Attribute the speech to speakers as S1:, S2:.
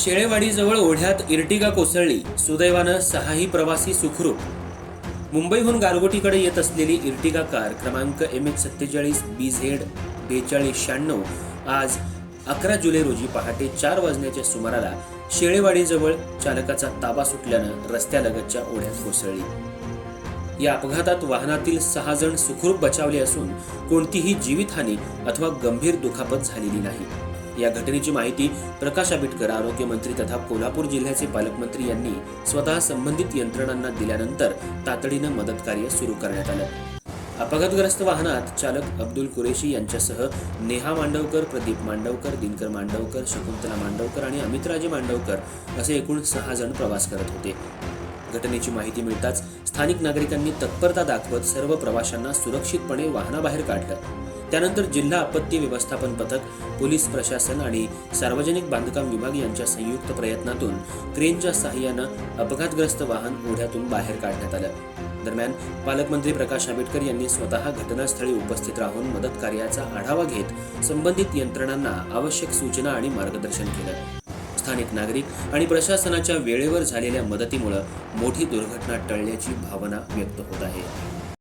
S1: शेळेवाडीजवळ ओढ्यात इर्टिगा कोसळली, सुदैवानं 6ही प्रवासी सुखरूप. मुंबईहून गारगोटीकडे येत असलेली इर्टिगा कार क्रमांक MH47 BZ 4296 आज 11 जुलै रोजी पहाटे 4 वाजण्याच्या सुमाराला शेळेवाडीजवळ चालकाचा ताबा सुटल्यानं रस्त्यालगतच्या ओढ्यात कोसळली. या अपघातात वाहनातील 6 जण सुखरूप बचावले असून कोणतीही जीवितहानी अथवा गंभीर दुखापत झालेली नाही. या घटनेची माहिती प्रकाश आंबेडकर आरोग्यमंत्री तथा कोल्हापूर जिल्ह्याचे पालकमंत्री यांनी स्वतः संबंधित यंत्रणांना दिल्यानंतर तातडीनं मदत कार्य सुरू करण्यात आलं. अपघातग्रस्त वाहनात चालक अब्दुल कुरेशी यांच्यासह नेहा मांडवकर, प्रदीप मांडवकर, दिनकर मांडवकर, शकुंतला मांडवकर आणि अमितराजे मांडवकर असे एकूण 6 जण प्रवास करत होते. घटनेची माहिती मिळताच स्थानिक नागरिकांनी तत्परता दाखवत सर्व प्रवाशांना सुरक्षितपणे वाहनाबाहेर काढलं. त्यानंतर जिल्हा आपत्ती व्यवस्थापन पथक, पोलीस प्रशासन आणि सार्वजनिक बांधकाम विभाग यांच्या संयुक्त प्रयत्नातून क्रेनच्या सहाय्यानं अपघातग्रस्त वाहन ओढ्यातून बाहेर काढण्यात आलं. दरम्यान पालकमंत्री प्रकाश आंबेडकर यांनी स्वतः घटनास्थळी उपस्थित राहून मदत कार्याचा आढावा घेत संबंधित यंत्रणांना आवश्यक सूचना आणि मार्गदर्शन केलं. स्थानिक नागरिक आणि प्रशासनाच्या वेळेवर झालेल्या मदतीमुळे मोठी दुर्घटना टळल्याची भावना व्यक्त होत आहे.